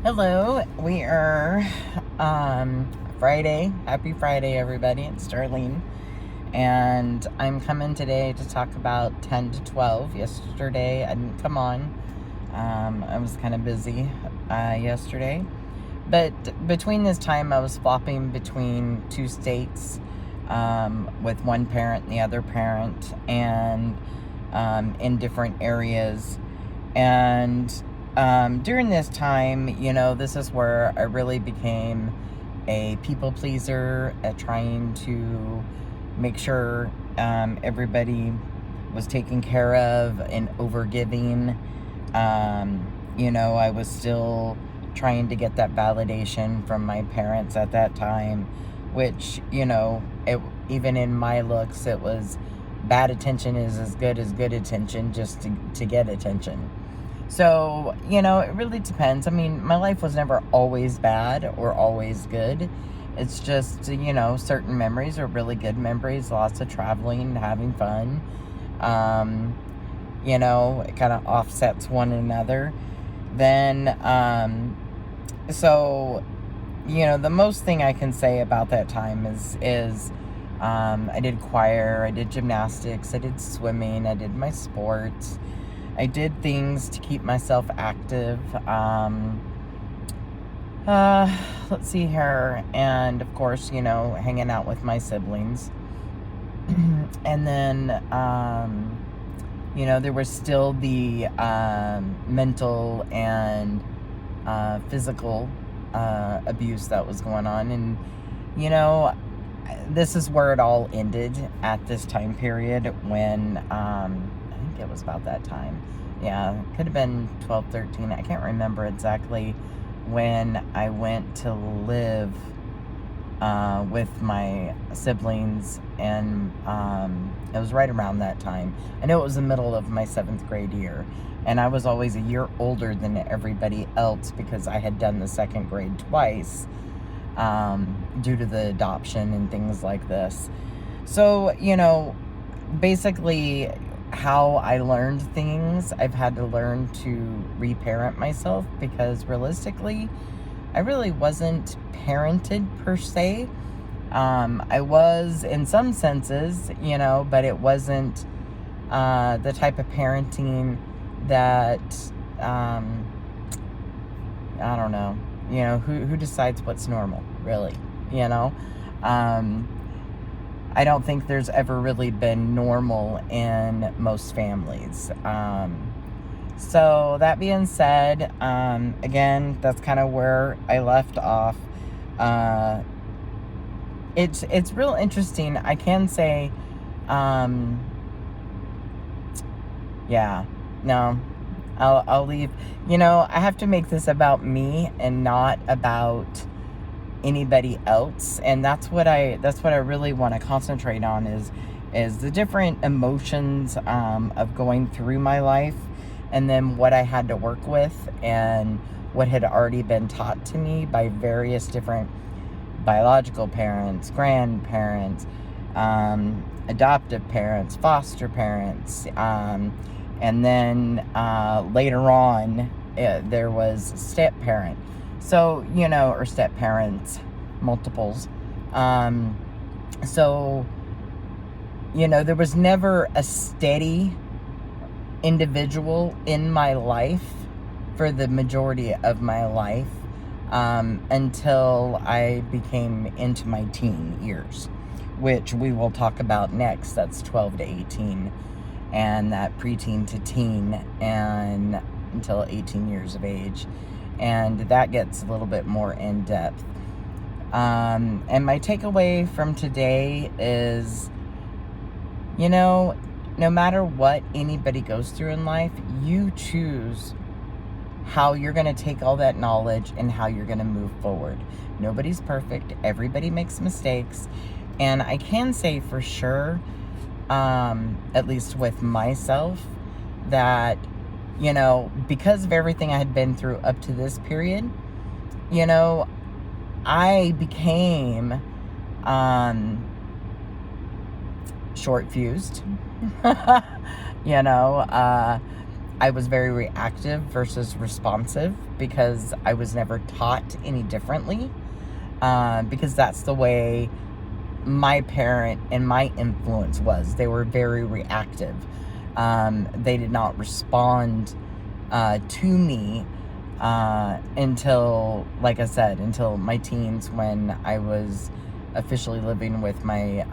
Hello, we are Friday. Happy Friday, everybody. It's Darlene, and I'm coming today to talk about 10 to 12. Yesterday, I didn't come on. I was kind of busy yesterday, but between this time, I was flopping between two states with one parent and the other parent, and in different areas. And during this time, this is where I really became a people pleaser, trying to make sure everybody was taken care of and overgiving. I was still trying to get that validation from my parents at that time, which, even in my looks, it was bad attention is as good attention, just to get attention. So, it really depends. I mean, my life was never always bad or always good. It's just, certain memories are really good memories, lots of traveling, having fun. It kind of offsets one another. Then, the most thing I can say about that time is I did choir, I did gymnastics, I did swimming, I did my sports. I did things to keep myself active. Let's see here. And of course, hanging out with my siblings. And then, there was still the mental and physical abuse that was going on. And, this is where it all ended at this time period when, I think it was about that time. Yeah, it could have been 12, 13. I can't remember exactly when I went to live with my siblings, and it was right around that time. I know it was the middle of my 7th grade year, and I was always a year older than everybody else because I had done the 2nd grade twice due to the adoption and things like this. So, basically how I learned things, I've had to learn to reparent myself, because realistically, I really wasn't parented per se. I was in some senses, but it wasn't the type of parenting that, I don't know, who decides what's normal, really, I don't think there's ever really been normal in most families. So that being said, again, that's kind of where I left off. It's real interesting. I can say, yeah, no, I'll leave. I have to make this about me and not about anybody else, and that's what I really want to concentrate on is the different emotions of going through my life, and then what I had to work with, and what had already been taught to me by various different biological parents, grandparents, adoptive parents, foster parents, and then later on there was step parent. So, or step parents, multiples. So, there was never a steady individual in my life for the majority of my life until I became into my teen years, which we will talk about next. That's 12 to 18, and that preteen to teen, and until 18 years of age. And that gets a little bit more in depth. And my takeaway from today is, no matter what anybody goes through in life, you choose how you're going to take all that knowledge and how you're going to move forward. Nobody's perfect. Everybody makes mistakes. And I can say for sure, at least with myself, that because of everything I had been through up to this period, I became short fused. I was very reactive versus responsive because I was never taught any differently. Because that's the way my parent and my influence was. They were very reactive. They did not respond to me until, like I said, until my teens, when I was officially living with my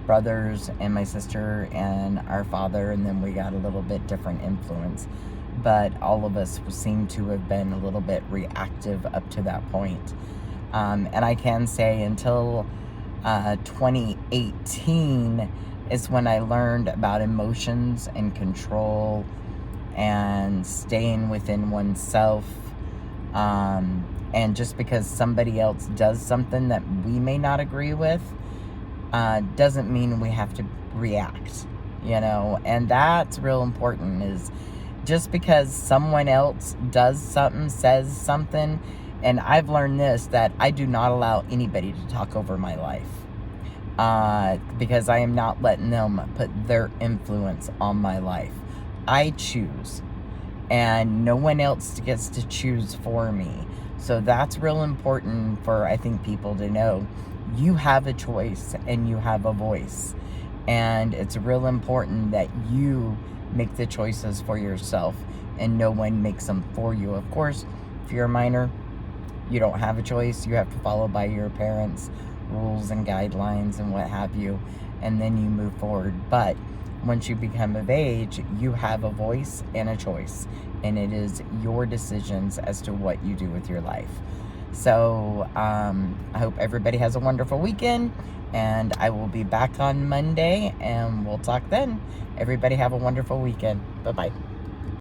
brothers and my sister and our father, and then we got a little bit different influence. But all of us seem to have been a little bit reactive up to that point. And I can say until 2018 is when I learned about emotions and control and staying within oneself. And just because somebody else does something that we may not agree with, doesn't mean we have to react, and that's real important. Is just because someone else does something, says something, and I've learned this, that I do not allow anybody to talk over my life, because I am not letting them put their influence on my life. I choose, and no one else gets to choose for me. So that's real important for, I think, people to know. You have a choice and you have a voice, and it's real important that you make the choices for yourself and no one makes them for you. Of course, if you're a minor, you don't have a choice. You have to follow by your parents' rules and guidelines and what have you, and then you move forward. But once you become of age, you have a voice and a choice, and it is your decisions as to what you do with your life. So I hope everybody has a wonderful weekend, and I will be back on Monday, and we'll talk then. Everybody have a wonderful weekend. Bye-bye.